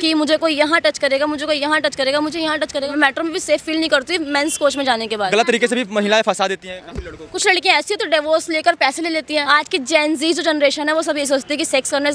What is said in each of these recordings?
कि मुझे कोई यहाँ टच करेगा, मुझे कोई यहाँ टच करेगा, मुझे यहाँ टच करेगा। मेट्रो में भी सेफ फील नहीं करती मेंस कोच में जाने के बाद। गलत तरीके से भी महिलाएं फंसा देती हैं काफी लड़कों को। कुछ लड़कियां ऐसी तो डिवोर्स लेकर पैसे ले लेती हैं। आज की जेन ज़ी जो जनरेशन है वो सब ये सोचती है कि सेक्स करना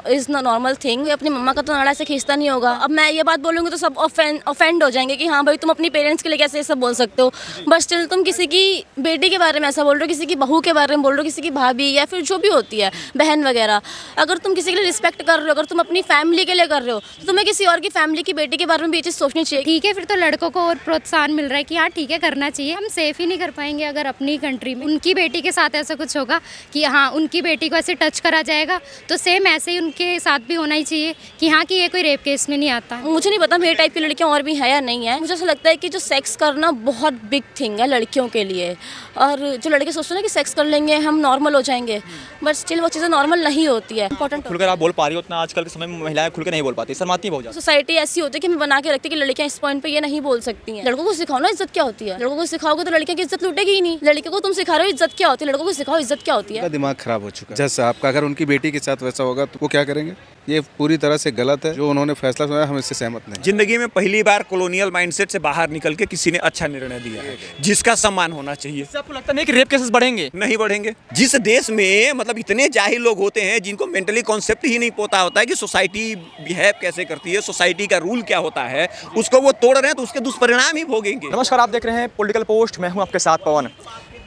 इज नॉर्मल थिंग। अपनी मम्मा का तो नाड़ा से खींचता नहीं होगा। अब मैं ये बात बोलूँगी तो सब ऑफेंड हो जाएंगे कि हाँ भाई तुम अपनी पेरेंट्स के लिए कैसे ये सब बोल सकते हो। बट स्टिल तुम किसी की बेटी के बारे में ऐसा बोल रहे हो, किसी की बहू के बारे में बोल रहे हो, किसी की भाभी या फिर जो भी होती है बहन वगैरह। अगर तुम किसी के लिए रिस्पेक्ट कर रहे हो, अगर तुम अपनी फैमिली के लिए कर रहे हो तो तुम्हें किसी और की फैमिली की बेटी के बारे में भी ये चीज़ सोचनी चाहिए। ठीक है, फिर तो लड़कों को और प्रोत्साहन मिल रहा है कि हाँ ठीक है करना चाहिए। हम सेफ ही नहीं कर पाएंगे अगर अपनी कंट्री में उनकी बेटी के साथ ऐसा कुछ होगा कि हाँ उनकी बेटी को ऐसे टच करा जाएगा, तो सेम ऐसे ही उनके साथ भी होना ही चाहिए कि हाँ कि ये कोई रेप केस में नहीं आता। मुझे नहीं पता मेरे टाइप की लड़कियां और भी है या नहीं है। मुझे ऐसा लगता है कि जो सेक्स करना बहुत बिग थिंग है लड़कियों के लिए, और जो लड़के सोचते हैं ना कि सेक्स कर लेंगे हम नॉर्मल हो जाएंगे, बट स्टिल वो चीज़ें नॉर्मल नहीं होती है। इंपॉर्टेंट खुलकर आप बोल पा रही हो उतना आजकल के समय में महिलाएं खुलकर नहीं बोल पाती, शर्माती बहुत ज़्यादा। सोसाइटी ऐसी होती है कि हमें बना के रखती है कि लड़कियां इस पॉइंट पे ये नहीं बोल सकती हैं। लड़कों को सिखाओ ना इज्जत क्या होती है। लड़कों को सिखाओगे तो लड़कियों की इज्जत लूटेगी ही नहीं। लड़के को तुम सिखा रहे हो इज्जत क्या होती है, लड़कों को सिखाओ इज्जत क्या होती है। दिमाग खराब हो चुका है जज साहब का। अगर उनकी बेटी के साथ वैसा होगा तो वो क्या करेंगे? ये पूरी तरह से गलत है जो उन्होंने फैसला सुनाया, हम इससे सहमत नहीं। जिंदगी में पहली बार कॉलोनियल माइंडसेट से बाहर निकल के किसी ने अच्छा निर्णय दिया है जिसका सम्मान होना चाहिए। इससे आपको लगता नहीं कि रेप केसेस बढ़ेंगे? नहीं बढ़ेंगे। जिस देश में मतलब इतने जाहिल लोग होते हैं जिनको मेंटली कॉन्सेप्ट ही नहीं पता होता है कि सोसाइटी बिहेव कैसे करती है, सोसाइटी का रूल क्या होता है, उसको वो तोड़ रहे हैं तो उसके दुष्परिणाम ही भोगेंगे। नमस्कार, आप देख रहे हैं पॉलिटिकल पोस्ट। मैं हूं आपके साथ पवन।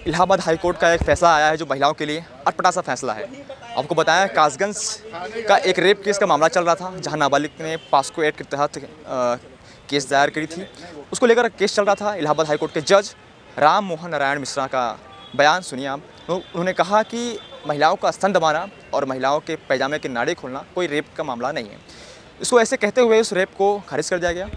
इलाहाबाद हाई कोर्ट का एक फैसला आया है जो महिलाओं के लिए अटपटा सा फैसला है। आपको बताया कासगंज का एक रेप केस का मामला चल रहा था जहां नाबालिग ने पॉस्को एक्ट के तहत केस दायर करी थी। उसको लेकर केस चल रहा था। इलाहाबाद हाई कोर्ट के जज राम मोहन नारायण मिश्रा का बयान सुनिए आप। उन्होंने कहा कि महिलाओं का स्तन दबाना और महिलाओं के पैजामे के नाड़े खोलना कोई रेप का मामला नहीं है। इसको ऐसे कहते हुए उस रेप को खारिज कर दिया गया।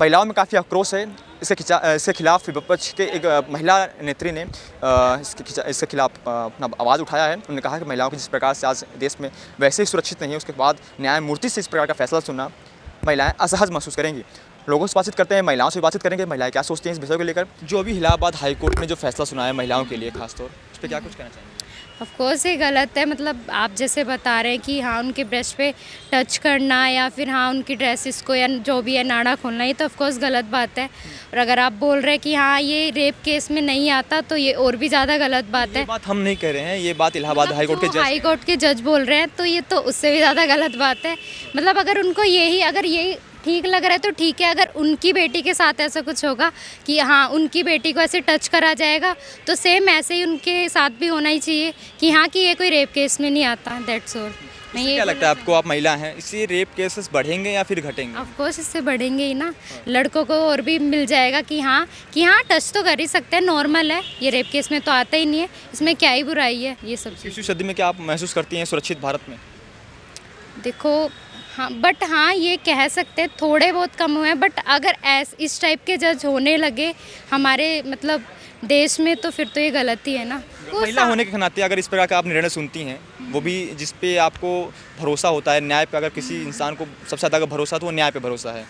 महिलाओं में काफ़ी आक्रोश है। इसके खिलाफ विपक्ष के एक महिला नेत्री ने इसके खिलाफ अपना आवाज़ उठाया है। उन्होंने कहा कि महिलाओं की जिस प्रकार से आज देश में वैसे ही सुरक्षित नहीं है, उसके बाद न्यायमूर्ति से इस प्रकार का फैसला सुनना महिलाएं असहज महसूस करेंगी। लोगों से बातचीत करते हैं, महिलाओं से बातचीत करेंगे, महिलाएं क्या सोचती हैं इस विषय को लेकर। जो अभी इलाहाबाद हाई कोर्ट ने जो फैसला सुनाया महिलाओं के लिए खासतौर, उस पर क्या कुछ कहना चाहेंगे? ऑफ कोर्स ये गलत है। मतलब आप जैसे बता रहे हैं कि हाँ उनके ब्रेस्ट पे टच करना या फिर हाँ उनकी ड्रेसेस को या जो भी है नाड़ा खोलना, ये तो ऑफ कोर्स गलत बात है। और अगर आप बोल रहे हैं कि हाँ ये रेप केस में नहीं आता तो ये और भी ज़्यादा गलत बात है। ये बात हम नहीं कह रहे हैं, ये बात इलाहाबाद हाई कोर्ट के जज बोल रहे हैं तो ये तो उससे भी ज़्यादा गलत बात है। मतलब अगर उनको अगर यही ठीक लग रहा है तो ठीक है। अगर उनकी बेटी के साथ ऐसा कुछ होगा कि हाँ उनकी बेटी को ऐसे टच करा जाएगा तो सेम ऐसे ही उनके साथ भी होना ही चाहिए कि हाँ कि ये कोई रेप केस में नहीं आता। That's all. मैं ये क्या लगता है आपको, आप महिला हैं, इससे रेप केसेस बढ़ेंगे या फिर घटेंगे? ऑफ कोर्स इससे बढ़ेंगे ही ना। लड़कों को और भी मिल जाएगा कि हाँ टच तो कर ही सकते हैं, नॉर्मल है, ये रेप केस में तो आता ही नहीं है, इसमें क्या ही बुराई है। ये सब 21वीं सदी में क्या आप महसूस करती हैं सुरक्षित भारत में? देखो हाँ, बट हाँ ये कह सकते हैं थोड़े बहुत कम हुए हैं, बट अगर इस टाइप के जज होने लगे हमारे मतलब देश में तो फिर तो ये गलती है ना। महिला होने के नाते अगर इस प्रकार का आप निर्णय सुनती हैं, वो भी जिस पे आपको भरोसा होता है, न्याय पे, अगर किसी इंसान को सबसे ज़्यादा अगर भरोसा तो वो न्याय पे भरोसा है,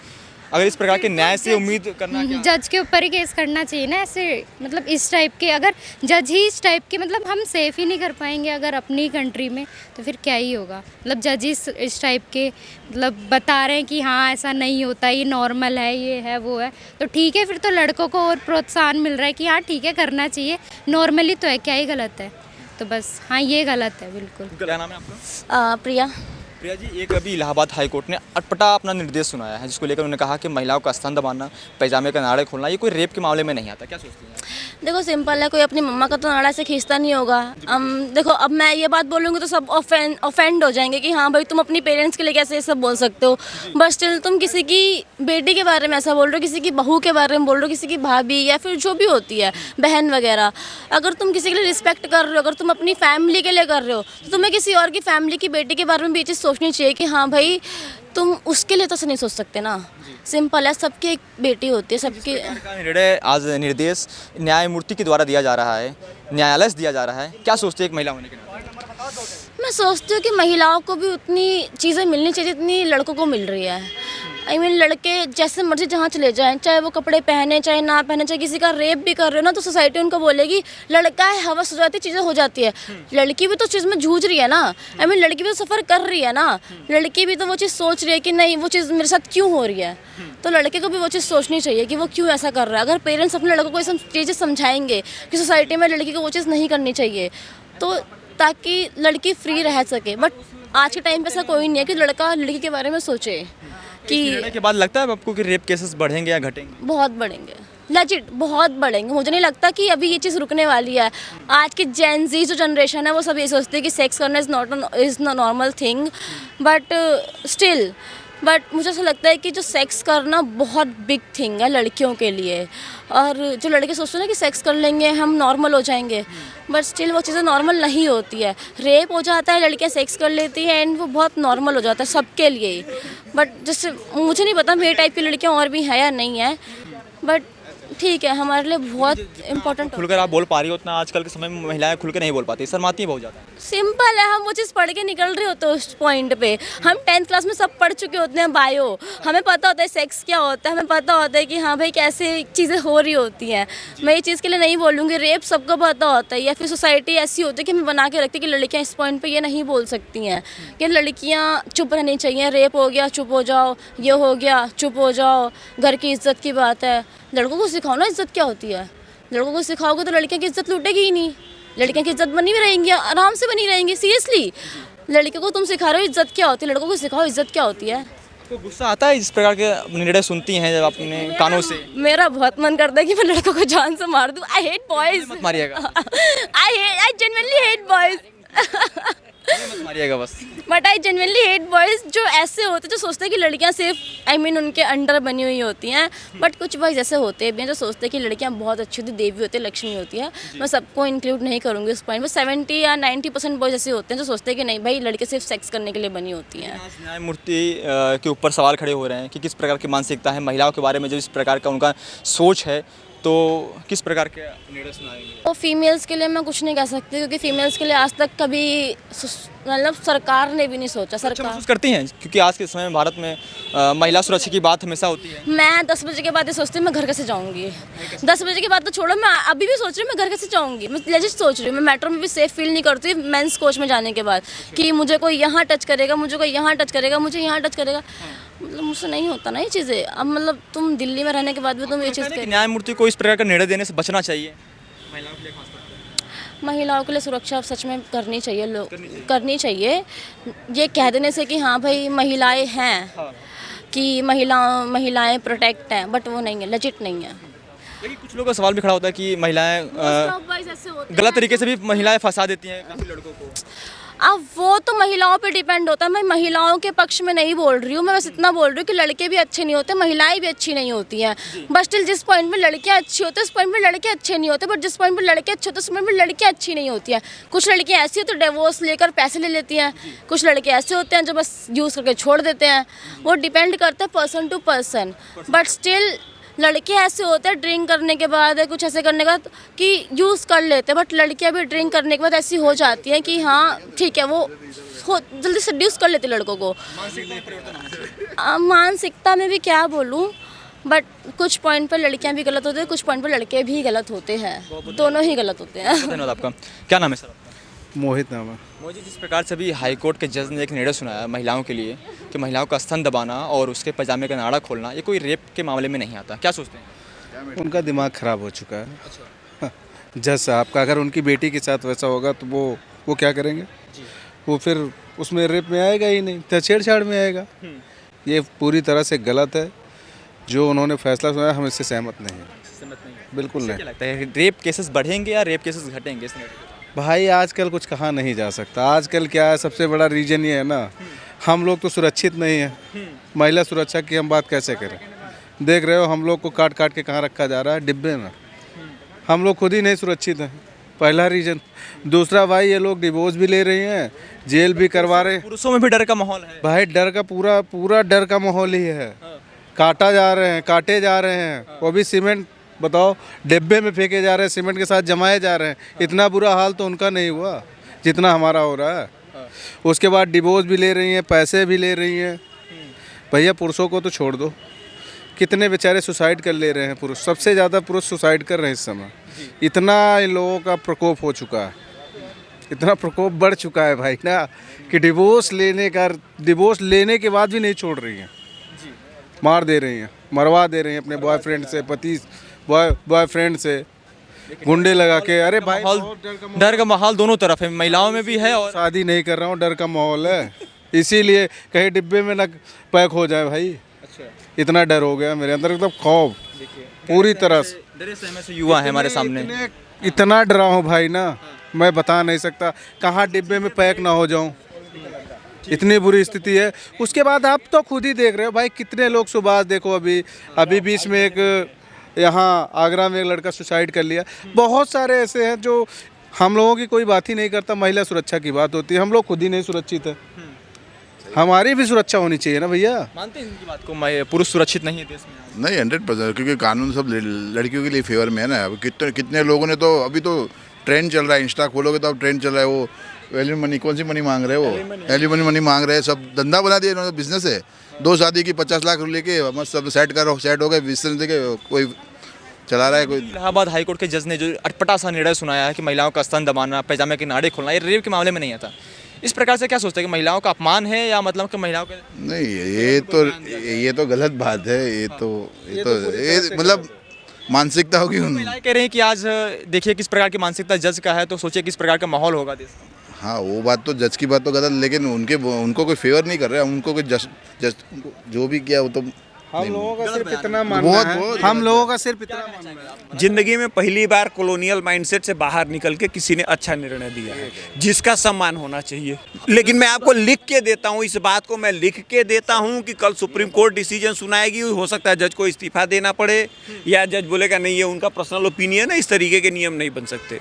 अगर इस प्रकार के न्याय से उम्मीद करना क्या? जज के ऊपर ही केस करना चाहिए ना ऐसे। मतलब इस टाइप के अगर जज ही इस टाइप के, मतलब हम सेफ ही नहीं कर पाएंगे अगर अपनी कंट्री में, तो फिर क्या ही होगा। मतलब जज इस टाइप के मतलब बता रहे हैं कि हाँ ऐसा नहीं होता, ये नॉर्मल है, ये है, वो है, तो ठीक है, फिर तो लड़कों को और प्रोत्साहन मिल रहा है कि हाँ ठीक है करना चाहिए, नॉर्मली तो है, क्या ही गलत है। तो बस हाँ ये गलत है बिल्कुल। क्या नाम है आपका? प्रिया। प्रिया जी, एक अभी इलाहाबाद हाई कोर्ट ने अटपटा अपना निर्देश सुनाया है जिसको लेकर उन्होंने कहा कि महिलाओं का स्तन दबाना, पैजामे का नाड़े खोलना ये कोई रेप के मामले में नहीं आता। क्या सोचती हैं? देखो सिंपल है, कोई अपनी मम्मा का तो नाड़ा से खींचता नहीं होगा। देखो अब मैं ये बात बोलूँगी तो सब ऑफेंड हो जाएंगे कि हाँ भाई तुम अपनी पेरेंट्स के लिए कैसे ये सब बोल सकते हो। बट स्टिल तुम किसी की बेटी के बारे में ऐसा बोल रहे हो, किसी की बहू के बारे में बोल रहे हो, किसी की भाभी या फिर जो भी होती है बहन वगैरह। अगर तुम किसी के लिए रिस्पेक्ट कर रहे हो, अगर तुम अपनी फैमिली के लिए कर रहे हो तो तुम्हें किसी और की फैमिली की बेटी के बारे में भी ये चीज़ सोचनी चाहिए कि हाँ भाई तुम उसके लिए तो नहीं सोच सकते ना। सिंपल है, सबकी एक बेटी होती है, सबकी। निर्णय आज निर्देश न्यायमूर्ति के द्वारा दिया जा रहा है, न्यायालय से दिया जा रहा है, क्या सोचते हैं एक महिला होने के नाते? मैं सोचती हूँ कि महिलाओं को भी उतनी चीज़ें मिलनी चाहिए जितनी लड़कों को मिल रही है। आई मीन लड़के जैसे मर्जी जहाँ चले जाएं, चाहे वो कपड़े पहने चाहे ना पहने, चाहे किसी का रेप भी कर रहे हो ना, तो सोसाइटी उनको बोलेगी लड़का है, हवस हो जाती है, चीज़ें हो जाती है। लड़की भी तो चीज़ में जूझ रही है ना, आई मीन लड़की भी तो सफ़र कर रही है ना, लड़की भी तो वो चीज़ सोच रही है कि नहीं वो चीज़ मेरे साथ क्यों हो रही है। तो लड़के को भी वो चीज़ सोचनी चाहिए कि वो क्यों ऐसा कर रहा है। अगर पेरेंट्स अपने लड़कों को ये सब चीज़ें समझाएंगे कि सोसाइटी में लड़की को वो चीज़ नहीं करनी चाहिए, तो ताकि लड़की फ्री रह सके। बट आज के टाइम पे ऐसा कोई नहीं है कि लड़का लड़की के बारे में सोचे कि निर्णय के बाद लगता है आपको कि रेप केसेस बढ़ेंगे या घटेंगे? बहुत बढ़ेंगे, लेजिट बहुत बढ़ेंगे। मुझे नहीं लगता कि अभी ये चीज़ रुकने वाली है। आज की जेन जी जो जनरेशन है वो सब ये सोचते हैं कि सेक्स करना is normal thing, but still मुझे ऐसा लगता है कि जो सेक्स करना बहुत बिग थिंग है लड़कियों के लिए। और जो लड़के सोचते हैं ना कि सेक्स कर लेंगे हम नॉर्मल हो जाएंगे, बट स्टिल वो चीज़ें नॉर्मल नहीं होती है। रेप हो जाता है, लड़कियां सेक्स कर लेती हैं एंड वो बहुत नॉर्मल हो जाता है सबके लिए ही। बट जैसे मुझे नहीं पता मेरे टाइप की लड़कियां और भी है या नहीं है, बट ठीक है हमारे लिए बहुत इम्पोर्टेंट। खुलकर आप बोल पा रही हो उतना आजकल के समय में महिलाएं खुल के नहीं बोल पाती, शर्माती हैं बहुत ज़्यादा। सिंपल है, हम वो चीज़ पढ़ के निकल रहे होते हैं उस पॉइंट पे। हम 10th क्लास में सब पढ़ चुके होते हैं बायो, हमें पता होता है सेक्स क्या होता है, हमें पता होता है कि हाँ भाई कैसे चीज़ें हो रही होती हैं। मैं ये चीज़ के लिए नहीं बोलूँगी, रेप सबको पता होता है, या फिर सोसाइटी ऐसी होती है कि हमें बना के रखती है कि लड़कियाँ इस पॉइंट पर ये नहीं बोल सकती हैं कि लड़कियाँ चुप रहनी चाहिए, रेप हो गया चुप हो जाओ, ये हो गया चुप हो जाओ, घर की इज्जत की बात है। लड़कों को सिखाओ ना इज्जत क्या होती है, लड़कों को सिखाओगे तो लड़कियों की इज्जत लूटेगी ही नहीं, लड़कियों की इज्जत बनी भी रहेंगी, आराम से बनी रहेंगी। सीरियसली लड़कियों को तुम सिखा रहे हो इज्जत क्या होती है, लड़कों को सिखाओ इज्जत क्या होती है। तो गुस्सा आता है जिस प्रकार के निर्णय सुनती हैं जब अपने कानों से? मेरा बहुत मन करता है कि मैं लड़कों को जान से मार दूं। आई हेट बॉयज, मत मारिएगा, आई जेन्युइनली हेट बॉयज मत मारिएगा बस। But I genuinely hate boys जो ऐसे होते हैं जो सोचते हैं कि लड़कियां सिर्फ आई मीन उनके अंडर बनी हुई होती हैं। बट कुछ बॉयज़ ऐसे होते हैं जो सोचते हैं कि लड़कियां बहुत अच्छी होती, देवी होती है, लक्ष्मी होती है। मैं सबको इंक्लूड नहीं करूँगी उस पॉइंट में। 70 या 90% बॉयज़ ऐसे होते हैं जो सोचते हैं कि नहीं भाई लड़के सिर्फ सेक्स करने के लिए बनी होती हैं। आज न्यायमूर्ति के ऊपर सवाल खड़े हो रहे हैं कि किस प्रकार की मानसिकता है महिलाओं के बारे में, जो इस प्रकार का उनका सोच है, तो किस प्रकार के निर्णय सुनाएंगे? तो फीमेल्स के लिए मैं कुछ नहीं कह सकती क्योंकि फीमेल्स के लिए आज तक कभी मतलब सरकार ने भी नहीं सोचा। अच्छा सरकार महसूस करती हैं क्योंकि आज के समय में भारत में महिला सुरक्षा की बात हमेशा होती है। मैं 10 बजे के बाद ये सोचती हूँ मैं घर कैसे जाऊँगी। 10 बजे के बाद तो छोड़ो, मैं अभी भी सोच रही हूँ मैं घर कैसे जाऊँगी। मैं लेजिट सोच रही हूँ, मैं मेट्रो में भी सेफ फील नहीं करती मेंस कोच में जाने के बाद कि मुझे कोई यहाँ टच करेगा, मुझे कोई यहाँ टच करेगा, मुझे यहाँ टच करेगा। मतलब मुझसे नहीं होता ना ये चीज़ें। अब मतलब तुम दिल्ली में रहने के बाद भी तुम ये चीज़ न्यायमूर्ति को इस प्रकार का निर्णय देने से बचना चाहिए महिलाओं के लिए, खासतौर पे। महिलाओं के लिए सुरक्षा सच में करनी चाहिए, करनी चाहिए। ये कह देने से कि हाँ भाई महिलाएं हैं कि महिलाएं प्रोटेक्ट हैं, बट वो नहीं है, लेजिट नहीं है। लेकिन कुछ लोगों का सवाल भी खड़ा होता है कि महिलाएं गलत तरीके से भी महिलाएं फंसा देती हैं काफ़ी लड़कों को। अब वो तो महिलाओं पे डिपेंड होता है। मैं महिलाओं के पक्ष में नहीं बोल रही हूँ, मैं बस इतना बोल रही हूँ कि लड़के भी अच्छे नहीं होते, महिलाएं भी अच्छी नहीं होती हैं। बस स्टिल जिस पॉइंट में लड़कियाँ अच्छी होती है उस पॉइंट में लड़के अच्छे नहीं होते, बट जिस पॉइंट में लड़के अच्छे होते हैं उस पॉइंट में लड़कियाँ अच्छी नहीं होती हैं। कुछ लड़कियाँ ऐसी होती है तो डिवोर्स लेकर पैसे ले लेती हैं, कुछ लड़के ऐसे होते हैं जो बस यूज़ करके छोड़ देते हैं। वो डिपेंड करता है person to person. But still लड़के ऐसे होते हैं ड्रिंक करने के बाद कुछ ऐसे करने के बाद कि यूज़ कर लेते हैं, बट लड़कियां भी ड्रिंक करने के बाद ऐसी हो जाती हैं कि हाँ ठीक है, वो जल्दी सेड्यूस कर लेते लड़कों को। मानसिकता में भी क्या बोलूँ, बट कुछ पॉइंट पर लड़कियां भी गलत होती हैं, कुछ पॉइंट पर लड़के भी गलत होते हैं, दोनों ही गलत होते हैं। धन्यवाद आपका। क्या नाम है सर? मोहित नाम है। मोदी, जिस प्रकार से अभी हाई कोर्ट के जज ने एक निर्णय सुनाया महिलाओं के लिए कि महिलाओं का स्तन दबाना और उसके पजामे का नाड़ा खोलना ये कोई रेप के मामले में नहीं आता, क्या सोचते हैं? उनका दिमाग ख़राब हो चुका है। जज साहब का अगर उनकी बेटी के साथ वैसा होगा तो वो क्या करेंगे? वो फिर उसमें रेप में आएगा ही नहीं, तो छेड़छाड़ में आएगा। ये पूरी तरह से गलत है जो उन्होंने फैसला सुनाया, हम इससे सहमत नहीं हैं। बिल्कुल नहीं। क्या लगता है रेप केसेस बढ़ेंगे या रेप केसेस घटेंगे इस निर्णय के बाद? भाई आजकल कुछ कहा नहीं जा सकता। आजकल क्या है, सबसे बड़ा रीज़न ये है ना, हम लोग तो सुरक्षित नहीं है। महिला सुरक्षा की हम बात कैसे करें? देख रहे हो हम लोग को काट काट के कहाँ रखा जा रहा है, डिब्बे में। हम लोग खुद ही नहीं सुरक्षित हैं, पहला रीज़न। दूसरा भाई ये लोग डिवोर्स भी ले रही हैं, जेल भी करवा रहे हैं। पुरुषों में भी डर का माहौल है भाई, डर का पूरा डर का माहौल ही है। काटे जा रहे हैं, वो भी सीमेंट, बताओ, डिब्बे में फेंके जा रहे हैं, सीमेंट के साथ जमाए जा रहे हैं। इतना बुरा हाल तो उनका नहीं हुआ जितना हमारा हो रहा है। उसके बाद डिवोर्स भी ले रही हैं, पैसे भी ले रही हैं। भैया पुरुषों को तो छोड़ दो, कितने बेचारे सुसाइड कर ले रहे हैं पुरुष, सबसे ज़्यादा पुरुष सुसाइड कर रहे हैं इस समय। इतना इन लोगों का प्रकोप हो चुका है, इतना प्रकोप बढ़ चुका है भाई ना, कि डिवोर्स लेने के बाद भी नहीं छोड़ रही हैं, मार दे रही हैं, मरवा दे रही हैं अपने बॉयफ्रेंड से, पति बॉयफ्रेंड से गुंडे लगा के। अरे भाई डर का माहौल दोनों तरफ है, महिलाओं में भी है और शादी नहीं कर रहा हूँ, डर का माहौल है, इसीलिए कहीं डिब्बे में ना पैक हो जाए भाई। इतना डर हो गया मेरे अंदर, एकदम खौफ पूरी तरह से। डरे सहमे से युवा है हमारे सामने। इतना डरा हूँ भाई ना, मैं बता नहीं सकता, कहाँ डिब्बे में पैक ना हो जाऊँ, इतनी बुरी स्थिति है। उसके बाद आप तो खुद ही देख रहे हो भाई, कितने लोग सुबह देखो, अभी बीच में एक यहाँ आगरा में एक लड़का सुसाइड कर लिया। बहुत सारे ऐसे हैं जो हम लोगों की कोई बात ही नहीं करता, महिला सुरक्षा की बात होती है, हम लोग खुद ही नहीं सुरक्षित है, हमारी भी सुरक्षा होनी चाहिए ना भैया। मानते हैं इनकी बात को, पुरुष सुरक्षित नहीं है देश में? नहीं, 100%, क्योंकि कानून सब लड़कियों के लिए फेवर में है ना। अब कितने लोगों ने तो, अभी तो ट्रेंड चल रहा है, इंस्टा खोलोगे तो अब ट्रेंड चल रहा है, वो एलिमनी मनी, कौन सी मनी मांग रहे हैं, वो एलिमनी मनी मांग रहे हैं, सब धंधा बना दिया इन्होंने, बिजनेस है। 2 शादी की 50 लाख लेके मस्त सब सेट हो गए, बिजनेस देके कोई चला रहा है कोई। इलाहाबाद हाईकोर्ट के जज ने जो अटपटा सा निर्णय सुनाया है कि महिलाओं का स्तन दबाना, पैजामे के नाड़े खोलना, ये रेप के मामले में नहीं आता, इस प्रकार से क्या सोचते हैं कि महिलाओं का अपमान है, या मतलब कि महिलाओं के? नहीं, ये तो गलत बात है, ये मतलब मानसिकता होगी उन। महिलाएं कह रही हैं कि आज देखिए किस प्रकार की मानसिकता जज का है, तो सोचिए किस प्रकार का माहौल होगा देश में। हाँ, वो बात तो जज की बात तो गलत, लेकिन उनको कोई फेवर नहीं कर रहे, उनको कोई जस्ट जो भी किया वो तो हम लोगों का सिर्फ इतना मानना है, हम लोगों का सिर्फ इतना मानना है। जिंदगी में पहली बार कॉलोनियल माइंडसेट से बाहर निकल के किसी ने अच्छा निर्णय दिया है, जिसका सम्मान होना चाहिए। लेकिन मैं आपको लिख के देता हूँ, इस बात को मैं लिख के देता हूँ कि कल सुप्रीम कोर्ट डिसीजन सुनाएगी, हो सकता है जज को इस्तीफा देना पड़े, या जज बोलेगा नहीं ये उनका पर्सनल ओपिनियन है, इस तरीके के नियम नहीं बन सकते।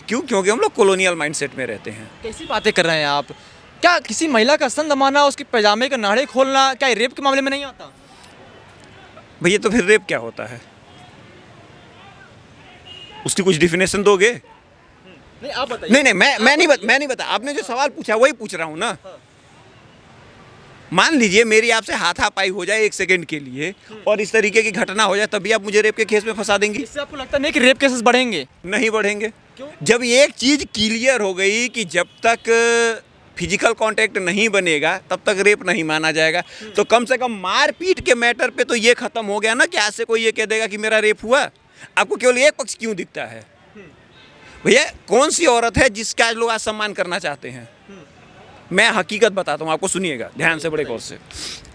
क्यों? क्योंकि हम लोग कॉलोनियल माइंडसेट में रहते हैं। कैसी बातें कर रहे हैं आप? क्या किसी महिला का स्तन दबाना, उसके पैजामे के नाड़े खोलना, क्या रेप के मामले में नहीं आता? भैया तो फिर रेप क्या होता है, उसकी कुछ डिफिनेशन दोगे? नहीं, आप बताइए। नहीं, मैं नहीं बता, आपने जो सवाल पूछा वही पूछ रहा हूँ ना। मान लीजिए मेरी आपसे हाथापाई हो जाए 1 सेकंड के लिए और इस तरीके की घटना हो जाए, तभी आप मुझे रेप के केस में फंसा देंगी? इससे आपको लगता नहीं कि रेप केसेस बढ़ेंगे? नहीं बढ़ेंगे। जब एक चीज क्लियर हो गई कि जब तक फिजिकल कांटेक्ट नहीं बनेगा तब तक रेप नहीं माना जाएगा, तो कम से कम मारपीट के मैटर पे तो ये खत्म हो गया ना कि आज से कोई ये कह देगा कि मेरा रेप हुआ। आपको केवल एक पक्ष क्यों दिखता है? भैया कौन सी औरत है जिसका आज लोग आज सम्मान करना चाहते हैं? मैं हकीकत बताता हूँ आपको, सुनिएगा ध्यान से, बड़े गौर से।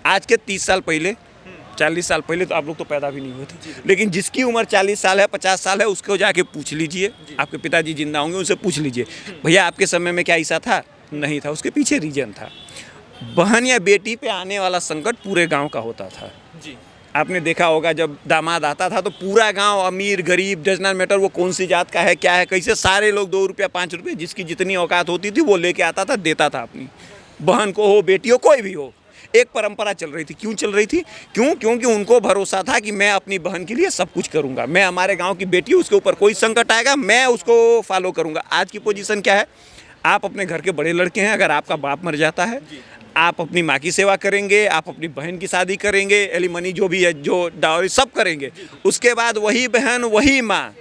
आज के 30 साल पहले, 40 साल पहले तो आप लोग तो पैदा भी नहीं हुए थे, लेकिन जिसकी उम्र 40 साल है, 50 साल है, उसको जाके पूछ लीजिए, आपके पिताजी जिंदा होंगे, उनसे पूछ लीजिए भैया आपके समय में क्या ऐसा था? नहीं था। उसके पीछे रीजन था, बहन या बेटी पे आने वाला संकट पूरे गांव का होता था जी। आपने देखा होगा जब दामाद आता था तो पूरा गांव, अमीर गरीब डज नॉट मैटर, वो कौन सी जात का है, क्या है, कैसे, सारे लोग 2 रुपया 5 रुपये जिसकी जितनी औकात होती थी वो लेके आता था, देता था अपनी बहन को, हो बेटी हो, कोई भी हो। एक परंपरा चल रही थी। क्यों चल रही थी? क्योंकि उनको भरोसा था कि मैं अपनी बहन के लिए सब कुछ करूंगा, मैं हमारे गांव की बेटी, उसके ऊपर कोई संकट आएगा मैं उसको फॉलो करूंगा। आज की पोजीशन क्या है? आप अपने घर के बड़े लड़के हैं, अगर आपका बाप मर जाता है आप अपनी माँ की सेवा करेंगे, आप अपनी बहन की शादी करेंगे, एलिमनी जो भी है, जो डावरी सब करेंगे, उसके बाद वही बहन, वही माँ,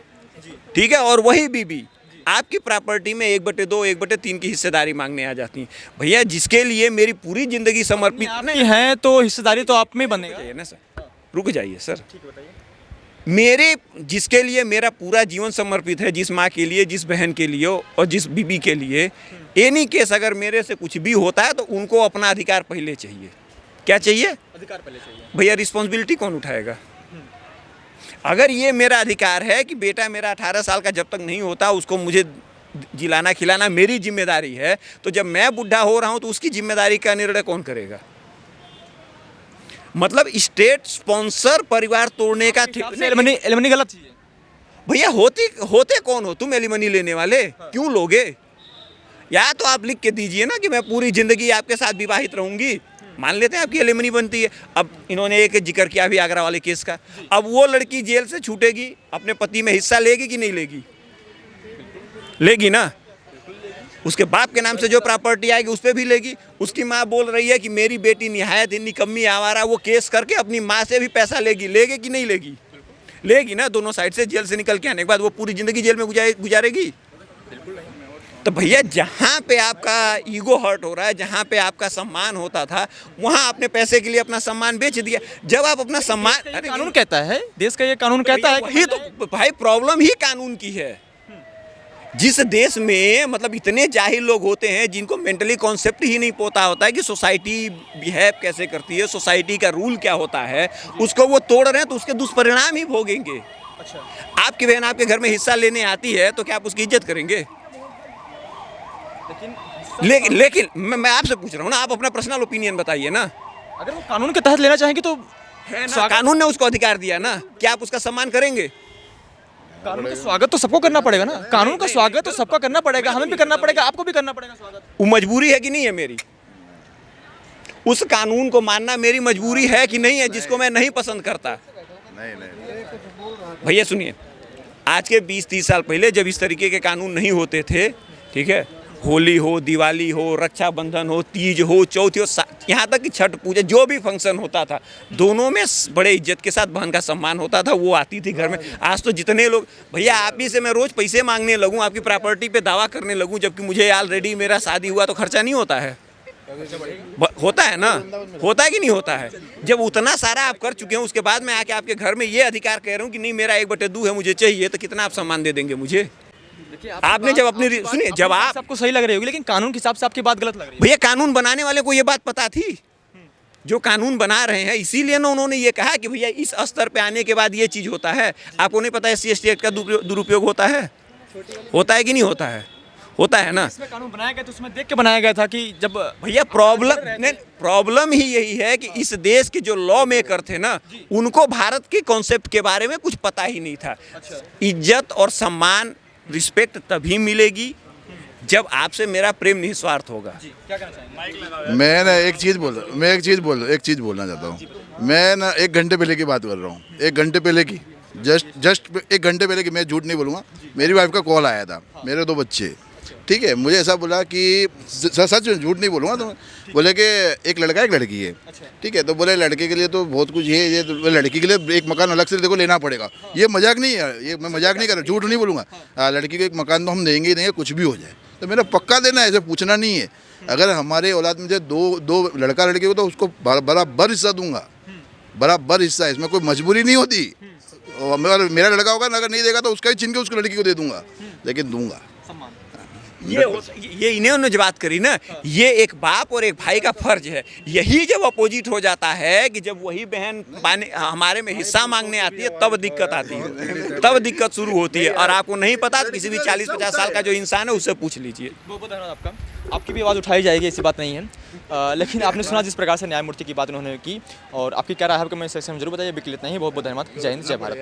ठीक है, और वही बीबी आपकी प्रॉपर्टी में 1/2, 1/3 की हिस्सेदारी मांगने आ जाती हैं। भैया जिसके लिए मेरी पूरी जिंदगी समर्पित नहीं है तो हिस्सेदारी तो आप में बनेगा ना सर। रुक जाइए सर, मेरे जिसके लिए मेरा पूरा जीवन समर्पित है, जिस माँ के लिए, जिस बहन के लिए और जिस बीबी के लिए, एनी केस अगर मेरे से कुछ भी होता है तो उनको अपना अधिकार पहले चाहिए। क्या चाहिए? अधिकार पहले चाहिए। भैया रिस्पॉन्सिबिलिटी कौन उठाएगा? अगर ये मेरा अधिकार है कि बेटा मेरा 18 साल का जब तक नहीं होता उसको मुझे जिलाना खिलाना मेरी जिम्मेदारी है, तो जब मैं बुढ़ा हो रहा हूँ तो उसकी जिम्मेदारी का निर्णय कौन करेगा? मतलब स्टेट स्पॉन्सर परिवार तोड़ने का एलिमनी गलत चीज है भैया। होते कौन हो तुम एलिमनी लेने वाले? क्यों लोगे? या तो आप लिख के दीजिए ना कि मैं पूरी जिंदगी आपके साथ विवाहित रहूंगी, मान लेते हैं आपकी एलिमनी बनती है। अब इन्होंने एक जिक्र किया भी आगरा वाले केस का, अब वो लड़की जेल से छूटेगी, अपने पति में हिस्सा लेगी कि नहीं लेगी? लेगी ना। उसके बाप के नाम से जो प्रॉपर्टी आएगी उस पर भी लेगी। उसकी माँ बोल रही है कि मेरी बेटी निहायत ही निकम्मी आवारा, वो केस करके अपनी माँ से भी पैसा लेगी। लेगी कि नहीं लेगी? लेगी ना। दोनों साइड से जेल से निकल के आने के बाद वो पूरी ज़िंदगी जेल में गुजारेगी। तो भैया जहाँ पे आपका ईगो हर्ट हो रहा है, जहाँ पे आपका सम्मान होता था, वहाँ आपने पैसे के लिए अपना सम्मान बेच दिया। जब आप अपना सम्मान, अरे कानून कहता है, देश का ये कानून कहता है वही तो भाई प्रॉब्लम ही कानून की है। जिस देश में मतलब इतने जाहिल लोग होते हैं जिनको मेंटली कॉन्सेप्ट ही नहीं पता होता है कि सोसाइटी बिहेव कैसे करती है, सोसाइटी का रूल क्या होता है, उसको वो तोड़ रहे हैं तो उसके दुष्परिणाम ही भोगेंगे। आपकी बहन आपके घर में हिस्सा लेने आती है तो क्या आप उसकी इज्जत करेंगे? लेकिन मैं आपसे पूछ रहा हूँ ना, आप अपना पर्सनल ओपिनियन बताइए ना। अगर वो कानून के तहत लेना चाहेंगे तो है ना, कानून ने उसको अधिकार दिया ना, क्या आप उसका सम्मान करेंगे? कानून का स्वागत तो सबको करना पड़ेगा ना। कानून का स्वागत तो सबका करना पड़ेगा, हमें भी करना पड़ेगा, आपको भी करना पड़ेगा स्वागत। वो मजबूरी है कि नहीं है मेरी? उस कानून को मानना मेरी मजबूरी है कि नहीं है, जिसको मैं नहीं पसंद करता? नहीं। भैया सुनिए, आज के 20-30 साल पहले जब इस तरीके के कानून नहीं होते थे, ठीक है, होली हो, दिवाली हो, रक्षाबंधन हो, तीज हो, चौथ हो, यहाँ तक कि छठ पूजा, जो भी फंक्शन होता था, दोनों में बड़े इज्जत के साथ बहन का सम्मान होता था। वो आती थी घर में। आज तो जितने लोग, भैया आप ही से मैं रोज़ पैसे मांगने लगूँ, आपकी प्रॉपर्टी पे दावा करने लगूँ, जबकि मुझे ऑलरेडी मेरा शादी हुआ तो खर्चा नहीं होता है। होता है ना, होता है कि नहीं होता है? जब उतना सारा आप कर चुके हैं, उसके बाद मैं आके आपके घर में ये अधिकार कह रहा हूँ कि नहीं मेरा 1/2 है, मुझे चाहिए, तो कितना आप सम्मान दे देंगे मुझे? आपने जब अपनी सुनिए, जब आप सबको सही लग रही होगी, लेकिन कानून के हिसाब से आपकी बात गलत लग रही है। भैया कानून बनाने वाले को ये बात पता थी, जो कानून बना रहे हैं, इसीलिए ना उन्होंने ये कहा कि भैया इस स्तर पे आने के बाद ये चीज़ होता है। आपको नहीं पता SC/ST एक्ट का दुरुपयोग होता है? होता है कि नहीं होता है? होता है ना। इसमें कानून बनाया गया तो उसमें देख के बनाया गया था कि जब भैया प्रॉब्लम ही यही है कि इस देश के जो लॉ मेकर थे ना, उनको भारत के कॉन्सेप्ट के बारे में कुछ पता ही नहीं था। इज्जत और सम्मान, रिस्पेक्ट तभी मिलेगी जब आपसे मेरा प्रेम निस्वार्थ होगा। क्या कहना चाहेंगे? मैं ना एक चीज़ बोलना चाहता हूँ। मैं ना 1 घंटे पहले की बात कर रहा हूँ, 1 घंटे पहले की, जस्ट 1 घंटे पहले की। मैं झूठ नहीं बोलूँगा, मेरी वाइफ का कॉल आया था, मेरे 2 बच्चे, ठीक है, मुझे ऐसा बोला कि सच झूठ नहीं बोलूँगा, तो बोले कि एक लड़का एक लड़की है, ठीक है, तो बोले लड़के के लिए तो बहुत कुछ है, ये तो लड़की के लिए एक मकान अलग से देखो लेना पड़ेगा। ये मजाक नहीं है, ये मैं मजाक नहीं कर रहा, झूठ नहीं बोलूँगा। लड़की को एक मकान तो हम देंगे ही देंगे, कुछ भी हो जाए, तो मेरा पक्का देना है, ऐसे पूछना नहीं है। अगर हमारे औलाद में दो लड़का लड़की हो तो उसको बराबर हिस्सा दूंगा, बराबर हिस्सा। इसमें कोई मजबूरी नहीं होती। और मेरा लड़का होगा, अगर नहीं देगा तो उसका ही छीन के उसको लड़की को दे दूंगा, लेकिन दूंगा। ये इन्होंने जो बात करी ना, ये एक बाप और एक भाई का फर्ज है। यही जब अपोजिट हो जाता है कि जब वही बहन हमारे में हिस्सा मांगने आती है, तब दिक्कत आती है, तब दिक्कत शुरू होती है। और आपको नहीं पता तो किसी भी 40-50 साल का जो इंसान है उससे पूछ लीजिए। बहुत धन्यवाद आपका। आपकी भी आवाज़ उठाई जाएगी, ऐसी बात नहीं है। लेकिन आपने सुना जिस प्रकार से न्यायमूर्ति की बात उन्होंने की, और आपकी क्या राय है कमेंट सेक्शन में जरूर बताइए। बिल्कुल इतना ही, बहुत बहुत धन्यवाद। जय हिंद, जय भारत।